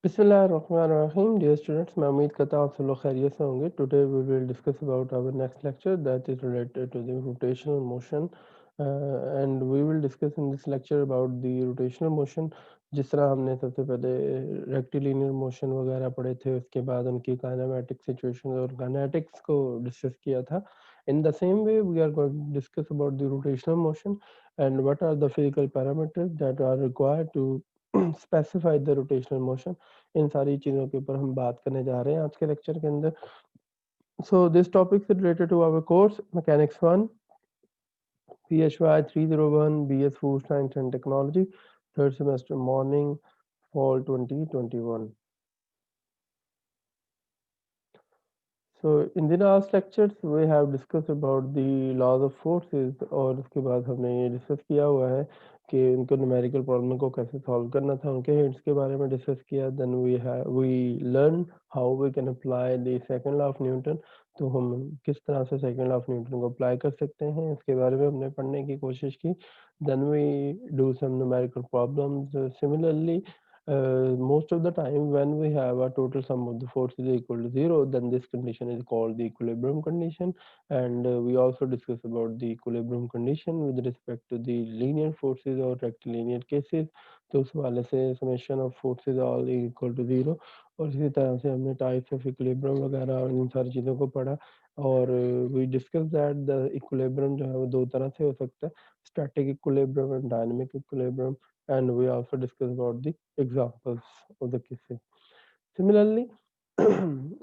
बिस्मिल्लाहिर्रहमानिर्रहीम dear students, मैं उम्मीद करता हूँ आप सब लोग खैरियत से होंगे। Today we will discuss about our next lecture that is related to the rotational motion and we will discuss in this lecture about the rotational motion. जिस तरह हमने सबसे पहले रेक्टिलिनियर मोशन वगैरह पढ़े थे, उसके बाद उनकी काइनेमेटिक सिचुएशन और काइनेटिक्स को डिस्कस किया था। In the same way we are going to discuss about the rotational motion and what are the physical parameters that are required to specify the rotational motion. इन सारी चीज़ों के ऊपर हम बात करने जा रहे हैं आज के लेक्चर के अंदर। So this topic is related to our course mechanics 1 PHY 301 BS Food Science and Technology, third semester, morning, fall 2021. So in the last lectures we have discussed about the laws of forces और उसके बाद हमने ये discuss किया हुआ है कि उनको न्यूमेरिकल प्रॉब्लम को कैसे सॉल्व करना था, उनके हिंट्स के बारे में डिस्कस किया। Then we learn how we can apply the second law of Newton. तो हम किस तरह से सेकंड लॉ ऑफ न्यूटन को अप्लाई कर सकते हैं, इसके बारे में हमने पढ़ने की कोशिश की। Then we do some numerical problems similarly. Most of the time when we have a total sum of the forces equal to zero, then this condition is called the equilibrium condition. And we also discuss about the equilibrium condition with respect to the linear forces or rectilinear cases। तो उस वाले से summation of forces all equal to zero। और इसी तरह से हमने types of equilibrium वगैरह और इन सारी चीज़ों को पढ़ा। और we discuss that the equilibrium जो है वो दो तरह से हो सकता है, static equilibrium and dynamic equilibrium. And we also discuss about the examples of the cases. Similarly,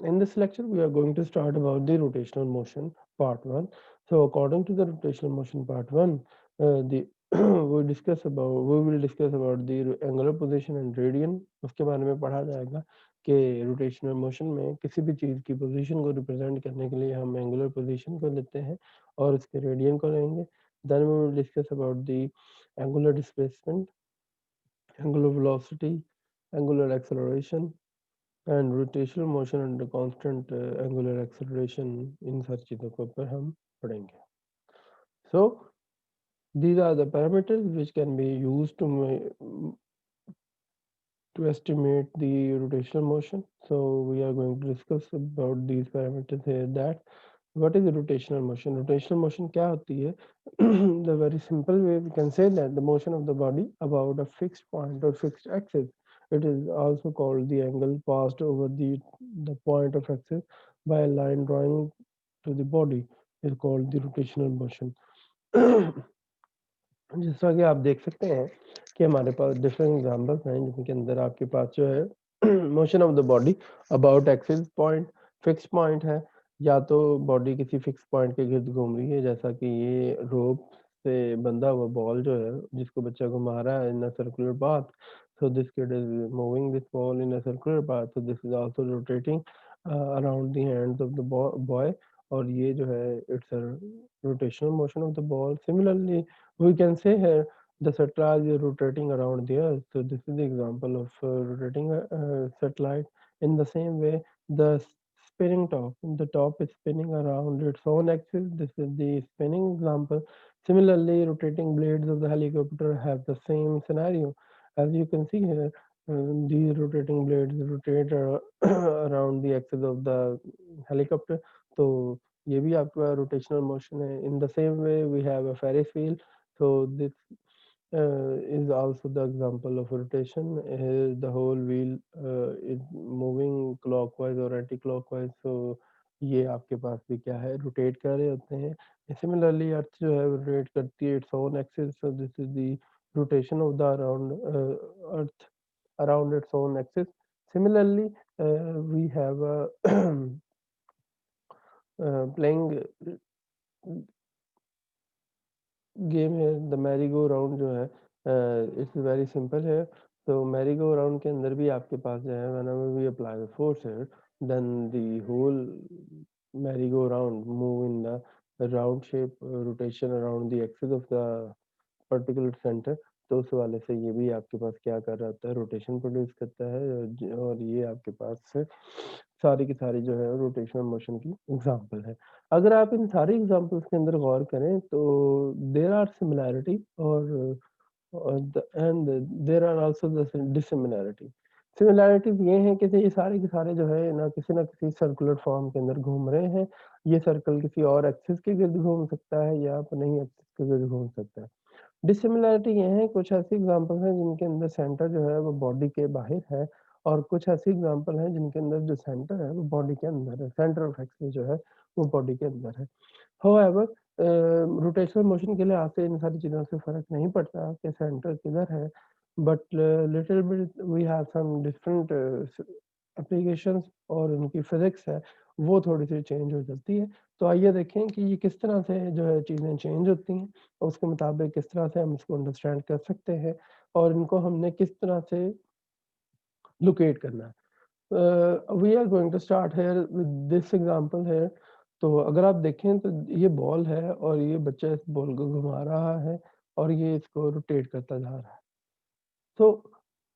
in this lecture, we are going to start about the rotational motion part 1. So according to the rotational motion part 1, the we will discuss about the angular position and radian। उसके बारे में पढ़ा जाएगा कि rotational motion में किसी भी चीज़ की पोजीशन को रिप्रेजेंट करने के लिए हम एंगुलर पोजीशन को लेते हैं और उसके रेडियन को लेंगे। Then we will discuss about the angular displacement, angular velocity, angular acceleration and rotational motion under constant angular acceleration। इन सारी चीज़ों के ऊपर हम पढ़ेंगे। So these are the parameters which can be used to estimate the rotational motion। So we are going to discuss about these parameters here, that what is the rotational motion? Rotational motion क्या होती है? The very simple way we can say that the motion of the body about a fixed point or fixed axis. It is also called the angle passed over the point of axis by a line drawing to the body is called the rotational motion। जिस तरह कि आप देख सकते हैं कि हमारे पास different examples हैं जिनके अंदर आपके पास जो है motion of the body about axis point, fix point है, या तो बॉडी किसी फिक्स पॉइंट के गिर्द घूम रही है, जैसा कि ये रोप से बंधा हुआ बॉल जो है जिसको बच्चा घुमा रहा है in a circular path. So this kid is moving this ball in a circular path, so this is also rotating around the hands of the boy. और ये जो है it's a rotational motion of the ball. Similarly we can say here the satellite is rotating around the earth, so this is the example of rotating a satellite. In the same way, the spinning top, the top is spinning around its own axis, this is the spinning example। Similarly, rotating blades of the helicopter have the same scenario, as you can see here। These rotating blades rotate around the axis of the helicopter। तो ये भी आपका rotational motion है। In the same way we have a Ferris wheel. So this is also the example of rotation। Here the whole wheel is moving clockwise or anti-clockwise। So ये आपके पास भी क्या है, रोटेट कर रहे होते हैं। सिमिलरली अर्थ जो है रोटेट करती है its own axis. So this is the rotation of the around earth around its own axis। Similarly, we have playing game है द मैरी गो राउंड जो है, इट्स वेरी सिंपल है। तो मैरी गो राउंड के अंदर भी आपके पास जो है whenever we apply the force है, then the whole merry go round move in the round shape rotation around the axis of the particular centre. तो उस वाले से ये भी आपके पास क्या कर रहा होता है, रोटेशन प्रोड्यूस करता है। और ये आपके पास सारी की सारी जो है रोटेशनल मोशन की एग्जांपल है। अगर आप इन सारी एग्जांपल्स के अंदर गौर करें तो देयर आर सिमिलैरिटी और and there are also the dissimilarity. Similarities ये हैं कि ये सारे के सारे जो है ना किसी न किसी सर्कुलर फॉर्म के अंदर घूम रहे हैं। ये सर्कल किसी और एक्सिस के गिर्द घूम सकता है या अपने ही एक्सिस के गिर्द घूम सकता है। डिसिमिलैरिटी ये है, कुछ ऐसी एग्ज़ाम्पल हैं जिनके अंदर सेंटर जो है वो बॉडी के बाहर है और कुछ ऐसी एग्ज़ाम्पल हैं जिनके अंदर जो सेंटर है वो बॉडी के अंदर है। सेंटर ऑफ एक्सिस जो है वो बॉडी के अंदर है। हाउएवर रोटेशनल मोशन के लिहाज़ से इन सारी चीज़ों से फ़र्क नहीं पड़ता कि सेंटर किधर है, but little bit we have some different applications और उनकी फिज़िक्स है, वो थोड़ी-सी चेंज हो जाती है। तो आइए देखें कि ये किस तरह से जो है चीज़ें चेंज होती हैं और उसके मुताबिक किस तरह से हम इसको अंडरस्टैंड कर सकते हैं और इनको हमने किस तरह से लोकेट करना है। We are going to start here with this example here. तो अगर आप देखें तो ये बॉल है और ये बच्चा इस बॉल को घुमा रहा है और ये इसको रोटेट करता जा रहा है। तो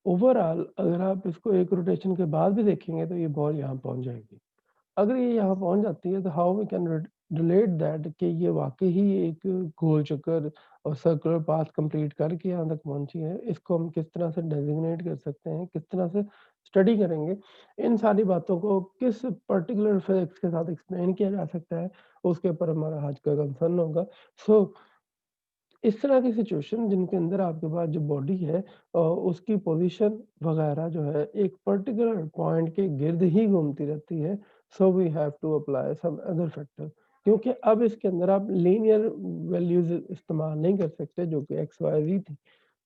ओवरऑल अगर आप इसको एक रोटेशन के बाद भी देखेंगे तो ये बॉल यहाँ पहुँच जाएगी। अगर ये यहाँ पहुँच जाती है तो how we can relate that कि ये वाक़ई ही एक गोल चक्कर और सर्कुलर पाथ कंप्लीट करके यहाँ तक पहुँची है। इसको हम किस तरह से डेज़िग्नेट कर सकते हैं, किस तरह से स्टडी करेंगे, इन सारी बातों को किस पर्टिकुलर फिज़िक्स के साथ एक्सप्लेन किया जा सकता है, उसके ऊपर हमारा आज का कंसर्न होगा। सो इस तरह की सिचुएशन जिनके अंदर आपके पास जो बॉडी है उसकी पोजीशन वगैरह जो है एक पर्टिकुलर पॉइंट के गिर्द ही घूमती रहती है। So we have to apply some other factor, क्योंकि अब इसके अंदर आप लीनियर वैल्यूज़ इस्तेमाल नहीं कर सकते जो कि एक्स, वाई, ज़ेड थी।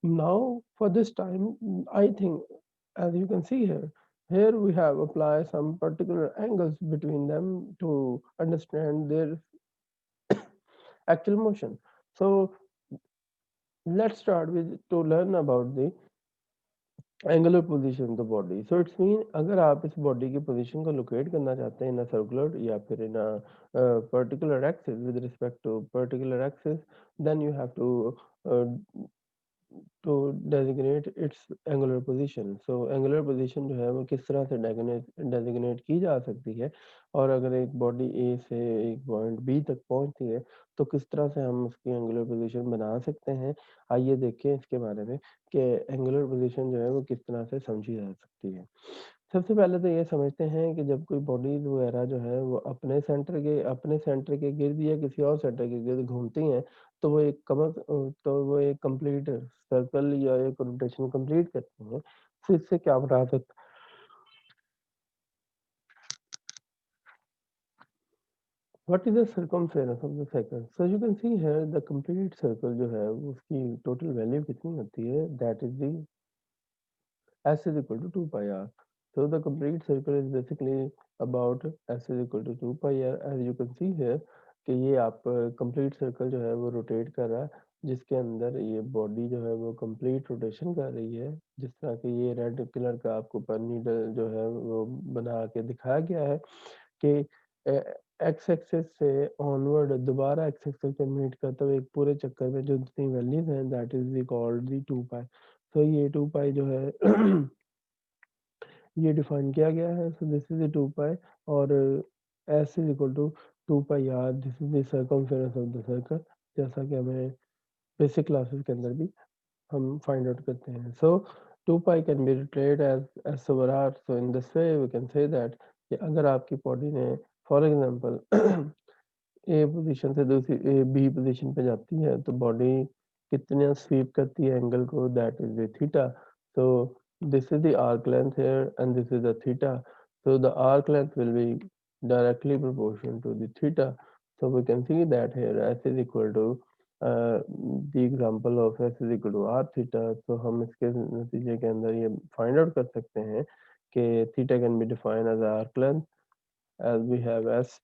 Now for this time I think as you can see here, here we have apply some particular angles between them to understand their actual motion. So let's start with to learn about the angular position of the body. So it's mean अगर आप इस body की position को locate करना चाहते हैं इन a circular या फिर in a particular axis with respect to particular axis, then you have to designate its angular position. So angular position जो है वो किस तरह से डेजिग्नेट की जा सकती है और अगर एक बॉडी ए से एक पॉइंट बी तक पहुंचती है तो किस तरह से हम उसकी एंगुलर पोजीशन बना सकते हैं। आइए देखें इसके बारे में कि एंगुलर पोजीशन जो है वो किस तरह से समझी जा सकती है। सबसे पहले तो ये समझते हैं कि जब कोई बॉडीज़ वगैरह जो है वो अपने सेंटर के गिर्द या किसी और सेंटर के गिर्द घूमती हैं, तो तो वो एक कंप्लीट सर्कल या एक रोटेशन कंप्लीट करती हैं। तो इससे क्या बता सकते what is the circumference of the circle? So you can see here the complete circle जो है वो उसकी टोटल वैल्यू कितनी होती है, that is the S is equal to 2 pi r. So the complete circle is basically about S is equal to 2 pi r, as you can see here कि ये आप कंप्लीट सर्कल जो है वो rotate कर रहा है, जिसके अंदर ये बॉडी जो है वो कंप्लीट रोटेशन कर रही है। जिस तरह के ये रेड कलर का आपको पर नीडल जो है वो बना के दिखाया गया है कि एक्स एक्सिस से ऑनवर्ड दोबारा एक्स एक्सिस पे मीट करते हुए एक पूरे चक्कर में जो जितनी वैल्यूज हैं दैट इज कॉल्ड दी 2 पाई। तो ये 2 पाई जो है ये डिफाइन किया गया है। सो दिस इज 2 पाई और s is equal to 2 pi r, this is the circumference of the circle, जैसा कि हमें बेसिक क्लासेस के अंदर भी हम फाइंड आउट करते हैं। So 2 pi can be related as s over r. So in this way we can say that कि अगर आपकी बॉडी ने फॉर एग्जांपल ए पोजीशन से दूसरी बी पोजीशन पे जाती है तो बॉडी कितना स्वीप करती है एंगल को, that is the theta. So this is the arc length here and this is the theta. So the arc length will be directly proportional to the theta. So we can see that here s is equal to the example of s is equal to r theta. So हम इसके नतीजे के अंदर ये find out कर सकते हैं कि theta can be defined as arc length as we have s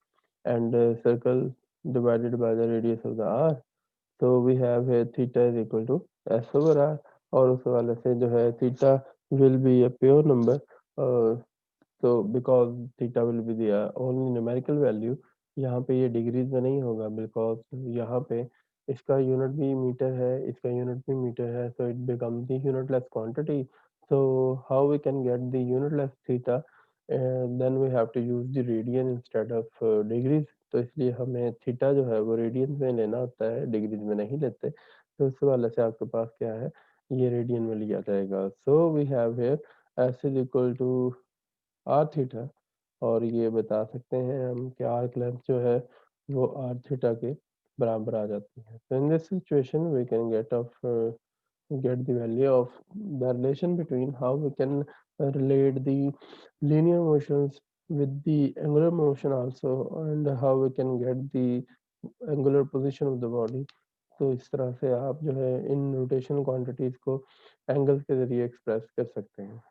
and circle divided by the radius of the r. So we have here theta is equal to s over r और उस वाले से जो है theta will be a pure number. So because theta will be the only numerical value, यहाँ पे ये degrees में नहीं होगा बिकॉज यहाँ पे इसका यूनिट भी मीटर है, इसका यूनिट भी मीटर है, so it becomes the unitless quantity. So how we can get the unitless theta? Then we have to use the radian instead of degrees. तो इसलिए हमें थीटा जो है वो रेडियन में लेना होता है, डिग्रीज में नहीं लेते। तो इस वाले से आपके पास क्या है, ये रेडियन में लिया जाएगा। So we have here s is equal to r theta, और ये बता सकते हैं हम कि आर्क लेंथ जो है वो आर थीटा के बराबर आ जाती है। तो in this situation we can get the value of the relation between how we can relate the linear motions with the angular motion also, and how we can get the angular position of the body। तो इस तरह से आप जो है इन rotation quantities को angles के जरिए एक्सप्रेस कर सकते हैं।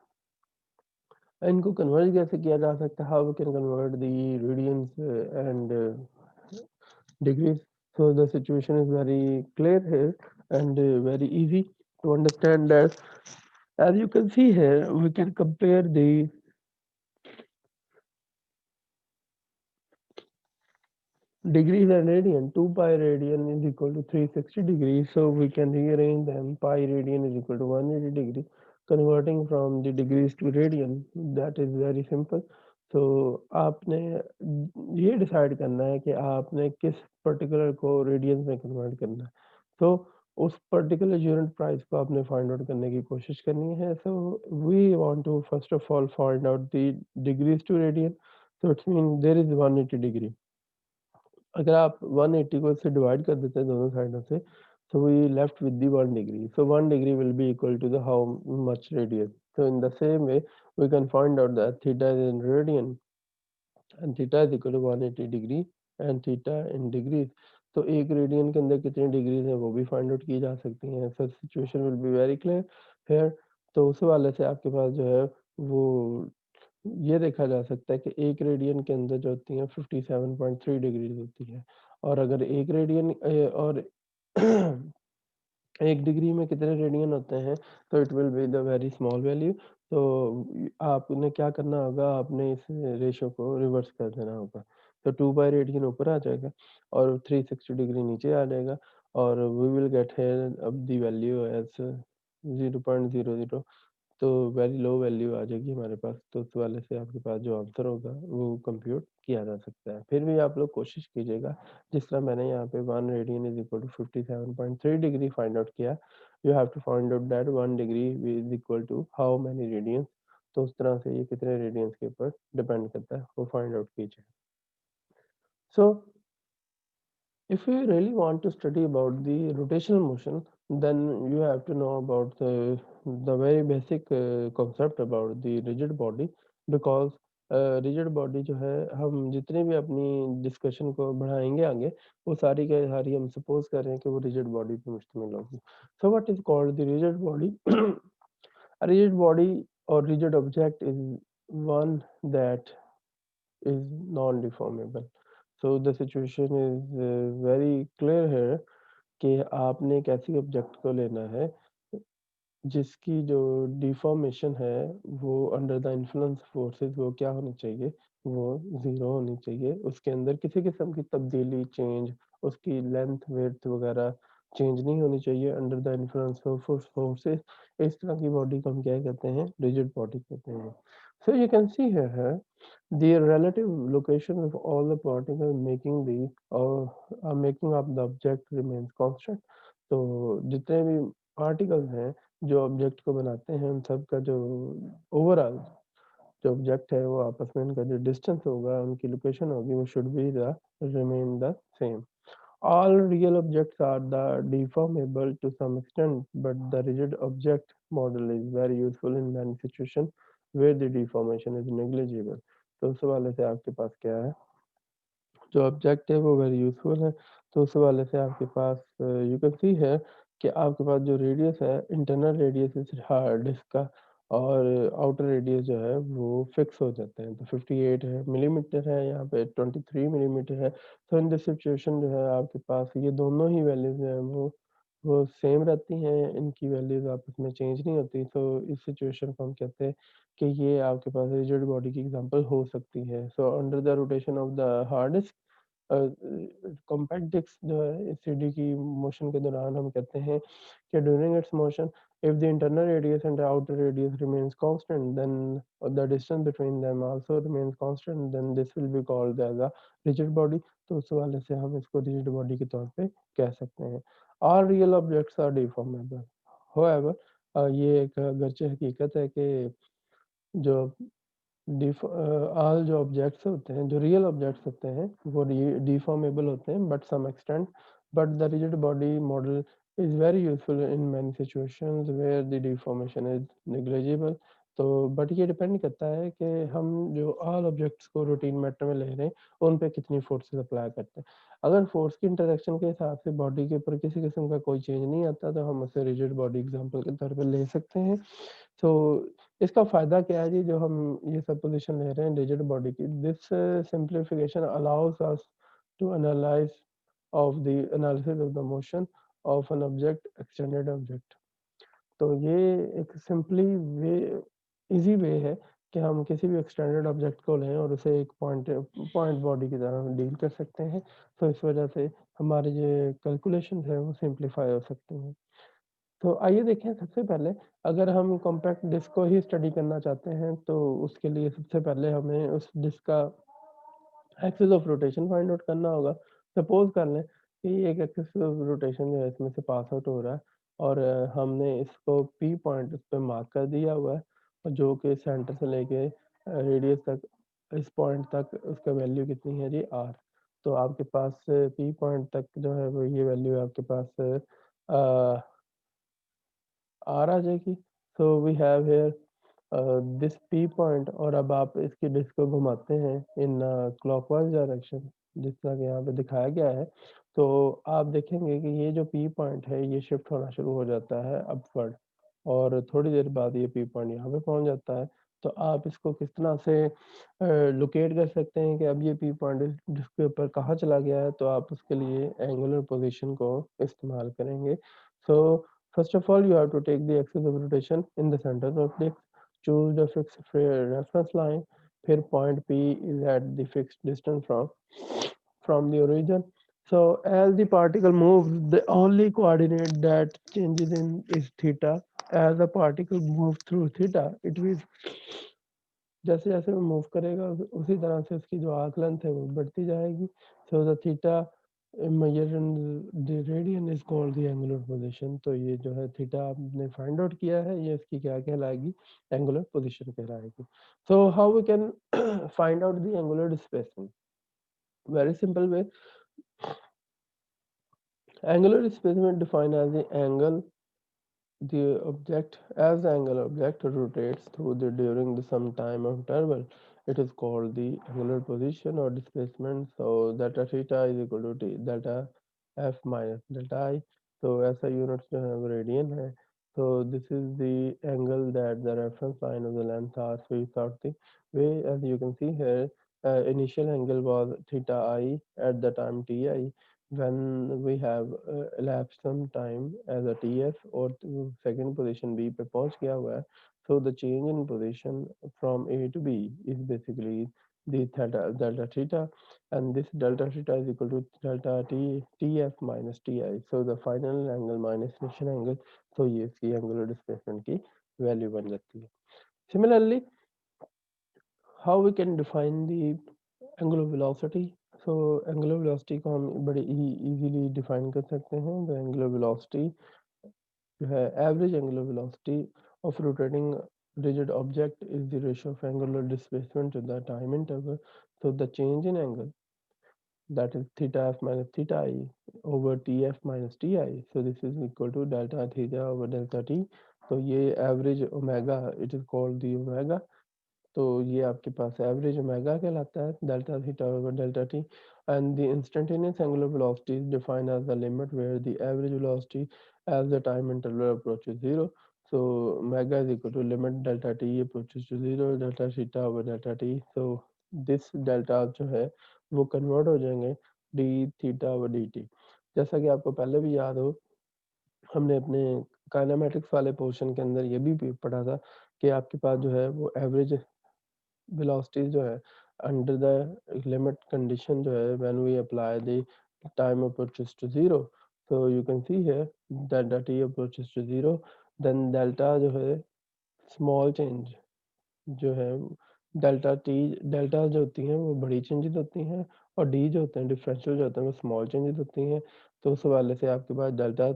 इनको कन्वर्ट कैसे किया जा सकता है, how we can convert the radians and degrees। So the situation is very clear here, and very easy to understand that. As you can see here, we can compare the degrees and radian. 2 pi radian is equal to 360 degrees. So we can rearrange them. Pi radian is equal to 180 degree. Converting from the degrees to radian, that is very simple. So आपने ये decide करना है कि आपने किस particular को radiance में convert करना है। तो उस पर्टिकुलर यूनिट प्राइस को आपने फाइंड आउट करने की कोशिश करनी है। So we want to first of all find out the degrees to radian. So it's mean there is 180 degree. अगर आप 180 को इससे डिवाइड कर देते हैं दोनों साइडों से, so we left with the 1 degree. So 1 degree will be equal to the how much radian. So in the same way, we can find out that theta is in radian and theta is equal to 180 degree and theta in degrees। तो एक radian के अंदर कितनी degrees हैं वो भी find out की जा सकती हैं। So situation will be very clear here. तो उस हवाले से आपके पास जो है वो ये देखा जा सकता है कि एक रेडियन के अंदर जो होती है 57.3 डिग्रीज होती है, और अगर एक रेडियन और एक डिग्री में कितने रेडियन होते हैं, तो it will be the very small value. तो आपने क्या करना होगा, आपने इस रेशो को रिवर्स कर देना होगा। तो 2 बाई रेडियन ऊपर आ जाएगा और 360 डिग्री नीचे आ जाएगा, और वी विल गेट हियर अब द वैल्यू एज 0.00। तो वेरी लो वैल्यू आ जाएगी हमारे पास। तो उस वाले से आपके पास जो आंसर होगा वो कंप्यूट किया जा सकता है। फिर भी आप लोग कोशिश कीजिएगा, जिस तरह मैंने यहाँ पे 1 radian is equal to 57.3 degree find out किया, you have to find out that 1 degree is equal to how many radians. तो उस तरह से ये कितने रेडियंस के ऊपर डिपेंड करता है, वो फाइंड आउट कीजिए। सो if you really want to study about the rotational motion, then you have to know about the very basic concept about the rigid body, because rigid body जो है, हम जितने भी अपनी डिस्कशन को बढ़ाएंगे आगे, वो सारी के सारी हम सपोज कर रहे हैं कि वो rigid body पे मुश्तमिल होगी। So what is called the rigid body? A rigid body or rigid object is one that is non-deformable। So the situation is very clear here कि आपने एक ऐसी ऑब्जेक्ट को लेना है जिसकी जो डिफॉर्मेशन है वो अंडर द इन्फ्लुएंस फोर्सेस वो क्या होनी चाहिए, वो ज़ीरो होनी चाहिए। उसके अंदर किसी किस्म की तब्दीली, चेंज, उसकी लेंथ, विड्थ वगैरह चेंज नहीं होनी चाहिए under the influence of forces. इस तरह की बॉडी को हम क्या कहते हैं, रिजिड बॉडी कहते हैं। So you can see here the relative location of all the particles making up the object remains constant। तो जितने भी पार्टिकल्स हैं जो ऑब्जेक्ट को बनाते हैं, उन सब का जो ओवरऑल जो ऑब्जेक्ट है वो आपस में उनका जो डिस्टेंस होगा, उनकी लोकेशन होगी, वो should be the remain the same. All real objects are the deformable to some extent, but the rigid object model is very useful in many situations where the deformation is negligible। तो उस हवाले से आपके पास क्या है, जो object है वो वेरी यूज़फुल है। तो उस हवाले से आपके पास यू कैन सी है कि आपके पास जो रेडियस है, इंटरनल रेडियस इस हार्ड डिस्क का, और आउटर रेडियस जो है वो फिक्स हो जाते हैं। तो 58 है मिलीमीटर है, यहाँ पे 23 मिलीमीटर है। तो इन दिस सिचुएशन जो है आपके पास ये दोनों ही वैल्यूज़ हैं वो सेम रहती हैं, इनकी वैल्यूज़ आपस में चेंज नहीं होती। तो इस सिचुएशन को हम कहते हैं कि ये आपके पास रिजिड बॉडी की एग्जांपल हो सकती है। So under the rotation of the hard disk, compact disk जो है सीडी की मोशन के दौरान हम कहते हैं कि during its motion, if the internal radius and the outer radius remains constant, then the distance between them also remains constant, then this will be called as a rigid body। तो उस हवाले से हम इसको rigid body के तौर पे कह सकते हैं। All real objects are deformable, however ये एक अगरचे हकीकत है कि जो ऑल जो ऑब्जेक्ट्स होते हैं, जो रियल ऑब्जेक्ट्स होते हैं, वो डिफॉर्मेबल होते हैं but some extent, but the rigid body model is very useful in many situations where the deformation is negligible. तो बट ये डिपेंड करता है कि हम जो ऑल ऑब्जेक्ट्स को रूटीन मैटर में ले रहे हैं, उन पे कितनी फोर्सेस अप्लाई करते हैं। अगर फोर्स की इंटरेक्शन के हिसाब से बॉडी के ऊपर किसी किस्म का कोई चेंज नहीं आता, तो हम उसे रिजिड बॉडी एग्जांपल के तौर पे ले सकते हैं। तो इसका फ़ायदा क्या है जी, जो हम ये सपोज़िशन ले रहे हैं रिजिड बॉडी की, this simplification allows us to analyse of the analysis of the motion of an object, extended object. तो ये एक सिंपली वे ईज़ी वे है कि हम किसी भी एक्सटेंडेड ऑब्जेक्ट को लें और उसे एक पॉइंट पॉइंट बॉडी की तरह डील कर सकते हैं। तो इस वजह से हमारे जो कैलकुलेशंस हैं वो सिम्प्लीफाई हो सकती हैं। तो आइए देखें, सबसे पहले अगर हम कॉम्पैक्ट डिस्क को ही स्टडी करना चाहते हैं, तो उसके लिए सबसे पहले हमें उस डिस्क का axis of rotation find out करना होगा। सपोज़ कर लें कि एक एक्सिस ऑफ रोटेशन जो है इसमें से पास आउट हो रहा है, और हमने इसको पी पॉइंट उस पे मार्क कर दिया हुआ है, और जो कि सेंटर से लेके रेडियस तक, इस पॉइंट तक उसका वैल्यू कितनी है जी, आर। तो आपके पास पी पॉइंट तक जो है वो ये वैल्यू आपके पास अ आर आ जाएगी। So we have here this P point, और अब आप इसकी डिस्क को घुमाते हैं इन क्लॉकवाइज डायरेक्शन, जिस तरह के यहाँ पे दिखाया गया है। तो आप देखेंगे कि ये जो पी पॉइंट है ये शिफ्ट होना शुरू हो जाता है अपवर्ड, और थोड़ी देर बाद ये पी पॉइंट यहाँ पे पहुँच जाता है। तो आप इसको किस तरह से लोकेट कर सकते हैं कि अब ये पी पॉइंट डिस्क के ऊपर कहाँ चला गया है, तो आप उसके लिए एंगुलर पोजीशन को इस्तेमाल करेंगे। सो first of all, you have to take the axis of rotation in the center of disk, choose the fixed reference line, फिर point P is at the fixed distance from the origin. So as the particle moves, the only coordinate that changes in is theta. As the particle moves through theta, it will, जैसे जैसे वो move करेगा उसी तरह से उसकी जो arc length है वो बढ़ती जाएगी। So the theta measure in the radian is called the angular position. तो ये जो है थीटा आपने फाइंड आउट किया है, ये इसकी क्या कहलाएगी, एंगुलर पोजीशन कहलाएगी। So how we can find out the angular displacement, very simple way. Angular displacement defined as the angle the object as the angle object rotates through the during the some time of interval, it is called the angular position or displacement. So delta theta is equal to t delta f minus delta I. So ऐसा units जो है वो radian है। So this is the angle that the reference line of the length r sweeps out the way. As you can see here, initial angle was theta I at the time ti, when we have elapsed some time as a TF और second position B पे पहुंच गया हुआ है, so the change in position from A to B is basically the theta delta theta, and this delta theta is equal to delta T TF minus TI, so the final angle minus initial angle, so ये इसकी angular displacement की value बन जाती है। Similarly, how we can define the angular velocity? So angular velocity को हम बड़े easily define कर सकते हैं। the angular velocity जो है, average angular velocity of rotating rigid object is the ratio of angular displacement to the time interval. So the change in angle, that is theta f minus theta I over tf minus ti, so this is equal to delta theta over delta t। तो ये average omega, it is called the omega। तो ये आपके पास average omega कहलाता है, delta theta over delta t. And the instantaneous angular velocity is defined as the limit where the average velocity as the time interval approaches zero. So omega is equal to limit delta t approaches to zero delta theta over delta t. So this delta जो है वो convert हो जाएंगे d theta over d t. जैसा कि आपको पहले भी याद हो, हमने अपने काइनेमेटिक्स वाले पोर्शन के अंदर ये भी पढ़ा था कि आपके पास जो है वो एवरेज velocities जो है under the limit condition जो है when we apply the time approaches to zero, so you can see here that the t approaches to zero, then delta जो है small change जो है डेल्टा टी, डेल्टा जो होती हैं वो बड़ी चेंजेस होती हैं, और डी जो होते हैं डिफरेंशियल जो होते हैं वो स्मॉल चेंजेस होती हैं। तो उस हवाले से आपके पास delta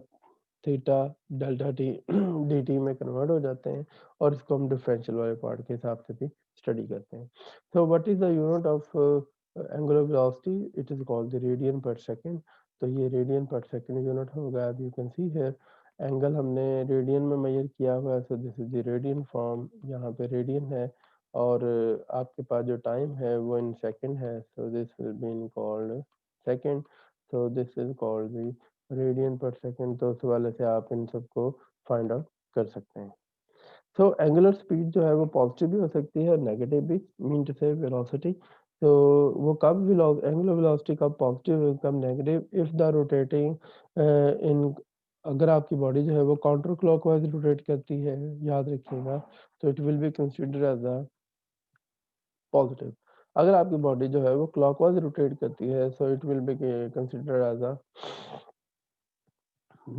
theta delta t d t में कन्वर्ट हो जाते हैं और इसको हम डिफरेंशियल वाले पार्ट के हिसाब से भी स्टडी करते हैं। So what is the unit of angular velocity? It is called the radian पर सेकंड। तो ये रेडियन पर सेकंड यूनिट होगा। अब you can see here angle हमने रेडियन में मेजर किया हुआ है। सो this is the radian form, यहाँ पे रेडियन है और आपके पास जो टाइम है वो इन सेकंड है। So this will be in called second. So this is called the radian पर सेकंड। तो उस वाले से आप इन सबको फाइंड आउट कर सकते हैं। सो एंगुलर स्पीड जो है वो पॉजिटिव भी हो सकती है और नेगेटिव भी, मीन टू से वेलोसिटी। तो वो कब एंगुलर वेलोसिटी कब पॉजिटिव कब negative? If the rotating in अगर आपकी बॉडी जो है वो काउंटर क्लॉकवाइज रोटेट करती है, याद रखिएगा, तो it will be consider as a positive. अगर आपकी बॉडी जो है वो क्लॉकवाइज रोटेट करती है, so it will be consider as a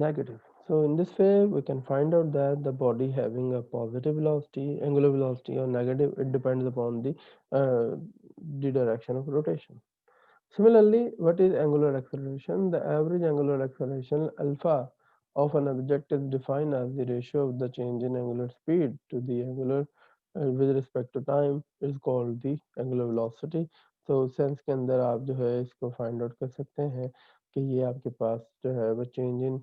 negative. So in this way, we can find out that the body having a positive velocity, angular velocity, or negative, it depends upon the direction of rotation. Similarly, what is angular acceleration? The average angular acceleration alpha of an object is defined as the ratio of the change in angular speed to the angular with respect to time is called the angular velocity. So sense के अंदर आप जो है इसको find out कर सकते हैं कि ये आपके पास जो है वो change in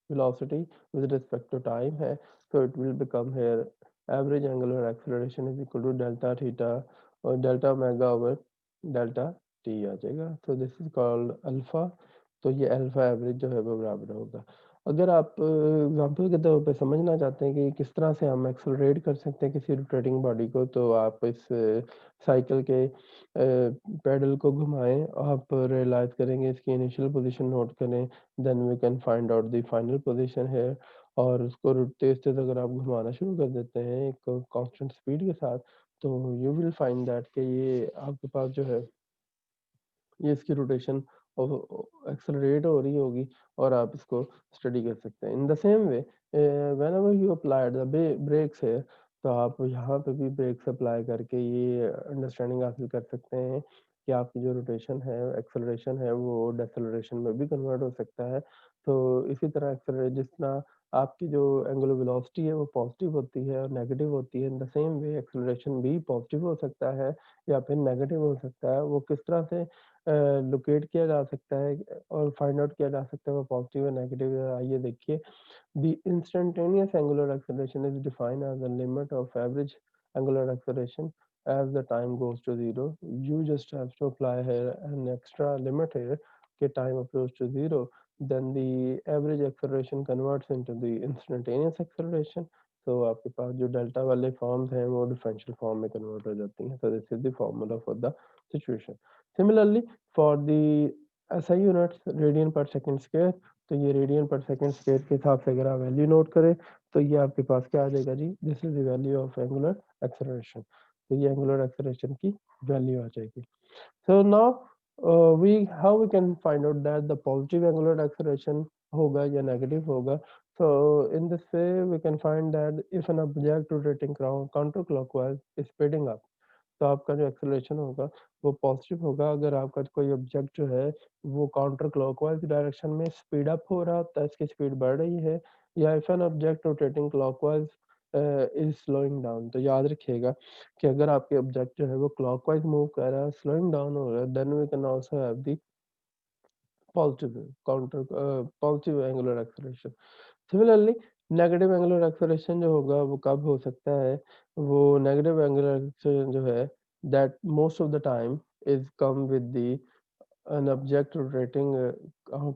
velocity with respect to time है, so it will become here average angular acceleration is equal to delta theta और delta omega over delta t आ जाएगा। so this is called alpha। तो ये अल्फा एवरेज जो है वो बराबर होगा। अगर आप एग्जांपल के तौर पे समझना चाहते हैं कि किस तरह से हम एक्सेलरेट कर सकते हैं किसी रोटेटिंग बॉडी को, तो आप इस साइकिल के पैडल को घुमाएं, आप रियलाइज करेंगे इसकी इनिशियल पोजीशन नोट करें, then we can find out the final position है। और उसको तेज तेज अगर आप घुमाना शुरू कर देते हैं एक कांस्टेंट स्पीड के साथ, तो यू विल फाइंड दैट कि ये आपके पास जो है ये इसकी रोटेशन एक्सेलरेट हो रही होगी और आप इसको स्टडी कर सकते हैं। In the same way whenever you apply the brakes है, तो आप यहाँ पे भी ब्रेक्स अप्लाई करके ये अंडरस्टैंडिंग हासिल कर सकते हैं कि आपकी जो रोटेशन है एक्सेलरेशन है वो डेसेलरेशन में भी कन्वर्ट हो सकता है। तो इसी तरह एक्सेलरेट जिस तरह आपकी जो एंगुलर वेलोसिटी है वो पॉजिटिव होती है और नेगेटिव होती है, in the same way acceleration भी पॉजिटिव हो सकता है या फिर नेगेटिव हो सकता है। वो किस तरह से लोकेट किया जा सकता है और फाइंड आउट किया जा सकता है वो पॉजिटिव या नेगेटिव है, आइए देखिए। The instantaneous angular acceleration is defined as the limit of average angular acceleration as the time goes to zero. You just have to apply here an extra limit here कि time approach to zero, then the average acceleration converts into the instantaneous acceleration. So आपके पास जो delta वाले forms हैं वो differential form में convert हो जाती हैं। So this is the formula for the situation. Similarly, for the SI units, radian पर सेकंड स्क्वायर, तो ये रेडियन पर सेकंड स्क्वायर के हिसाब से अगर आप वैल्यू नोट करें तो ये आपके पास क्या आ जाएगा जी? This is the value of angular acceleration. तो ये एंगुलर एक्सेलरेशन की वैल्यू आ जाएगी। So now we how we can find out that the positive angular acceleration होगा या नेगेटिव होगा। So in this way we can find that if an object rotating counter clockwise is speeding up, तो आपका जो acceleration होगा वो positive होगा अगर आपका कोई ऑब्जेक्ट जो है वो काउंटर क्लॉकवाइज डायरेक्शन में स्पीड अप हो रहा होता है, इसकी स्पीड बढ़ रही है, या if an object rotating clockwise is slowing down. तो याद रखिएगा कि अगर आपके ऑब्जेक्ट जो है वो क्लॉकवाइज मूव कर रहा है, स्लोइंग डाउन हो रहा है, then we can also have the positive angular acceleration. Similarly negative angular acceleration जो होगा वो कब हो सकता है? वो नेगेटिव एंगुलर एक्सेलरेशन जो है that most of the time is come with the an object rotating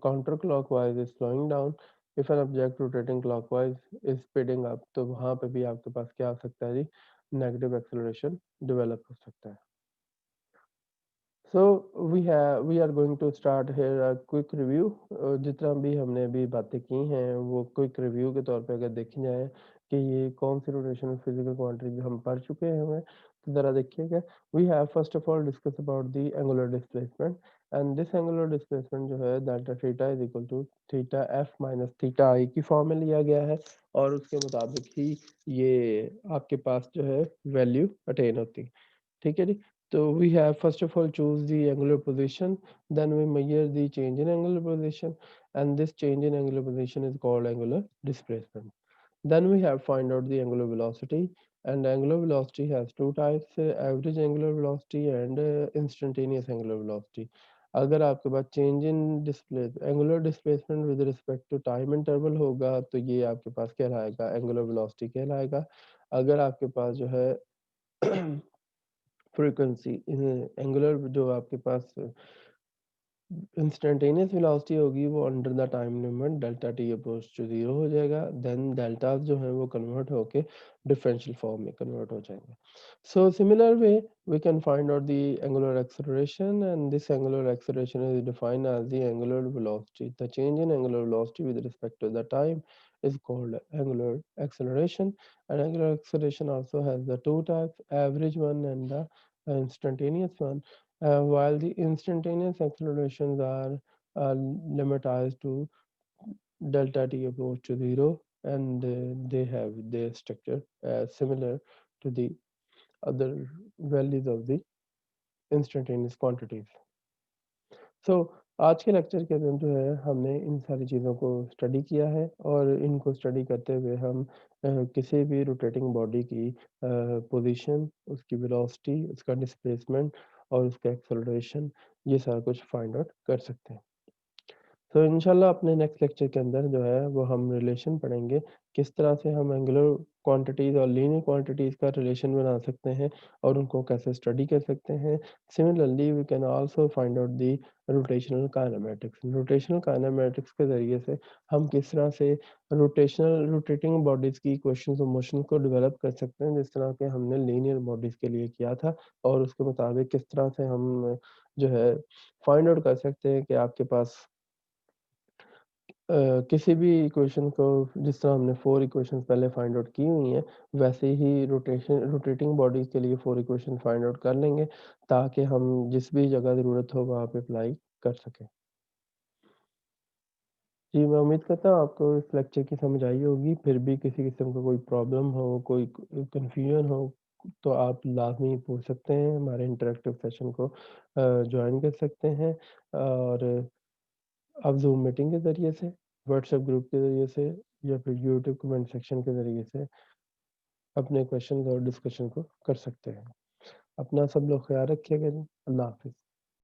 counterclockwise is slowing down, if an object rotating clockwise is speeding up, तो वहाँ पे भी आपके पास क्या हो सकता है जी? नेगेटिव एक्सेलरेशन डेवलप हो सकता है। So we are going to start here a quick review। जितना भी हमने अभी बातें की हैं वो क्विक रिव्यू के तौर पे अगर देखी जाए कि ये कौन सी रोटेशनल फिजिकल क्वांटिटी हम पढ़ चुके हैं हमें, तो ज़रा देखिएगा। We have first of all discuss about the angular displacement, and this angular displacement जो है delta theta is equal to theta f minus theta i की फॉर्म में लिया गया है और उसके मुताबिक ही ये आपके पास जो है वैल्यू अटेन होती है। ठीक है जी। So we have first of all choose the angular position, then we measure the change in angular position, and this change in angular position is called angular displacement. Then we have find out the angular velocity, and angular velocity has two types, average angular velocity and instantaneous angular velocity. अगर आपके पास change in display angular displacement with respect to time interval होगा तो ये आपके पास कहलाएगा angular velocity कहलाएगा। अगर आपके पास जो है फ्रीक्वेंसी एंगुलर जो आपके पास इंस्टेंटेनियस वेलोसिटी होगी वो under the time limit delta t approach to zero हो जाएगा, देन डेल्टा जो है वो कन्वर्ट होके डिफरेंशियल फॉर्म में कन्वर्ट हो जाएंगे। So similar way we can find out the angular acceleration, and this angular acceleration is defined as the angular velocity. The change in angular velocity with respect to the time is called angular acceleration, and angular acceleration also has the two types, average one and the instantaneous one. While the instantaneous accelerations are limitized to delta t approach to zero, and they have their structure similar to the other values of the instantaneous quantities. सो आज के lecture के अंदर जो है हमने इन सारी चीज़ों को स्टडी किया है, और इनको स्टडी करते हुए हम किसी भी रोटेटिंग बॉडी की पोजीशन, उसकी वेलोसिटी, उसका डिस्प्लेसमेंट और उसका एक्सेलरेशन, ये सारा कुछ फाइंड आउट कर सकते हैं। तो इंशाल्लाह अपने नेक्स्ट लेक्चर के अंदर जो है वो हम रिलेशन पढ़ेंगे, किस तरह से हम एंगुलर क्वांटिटीज़ और लीनियर क्वांटिटीज़ का रिलेशन बना सकते हैं और उनको कैसे स्टडी कर सकते हैं। Similarly we can also find out the rotational kinematics. Rotational kinematics के ज़रिए से हम किस तरह से रोटेटिंग बॉडीज़ की इक्वेशंस ऑफ मोशन को डेवलप कर सकते हैं, जिस तरह के हमने लीनियर बॉडीज़ के लिए किया था, और उसके मुताबिक किस तरह से हम जो है फाइंड आउट कर सकते हैं कि आपके पास किसी भी इक्वेशन को, जिस तरह हमने 4 इक्वेशंस पहले फाइंड आउट की हुई हैं, वैसे ही रोटेटिंग बॉडीज़ के लिए 4 इक्वेशन फाइंड आउट कर लेंगे, ताकि हम जिस भी जगह ज़रूरत हो वहाँ पे अप्लाई कर सकें। जी, मैं उम्मीद करता हूँ आपको इस लेक्चर की समझ आई होगी। फिर भी किसी किस्म का कोई प्रॉब्लम हो, कोई कन्फ्यूजन हो, तो आप लाज़मी पूछ सकते हैं। हमारे इंटरैक्टिव सेशन को जॉइन कर सकते हैं, और आप ज़ूम मीटिंग के ज़रिए से, व्हाट्सएप ग्रुप के ज़रिए से, या फिर यूट्यूब कमेंट सेक्शन के ज़रिए से अपने क्वेश्चंस और डिस्कशन को कर सकते हैं। अपना सब लोग ख़्याल रखिएगा जी। अल्लाह हाफ़िज़।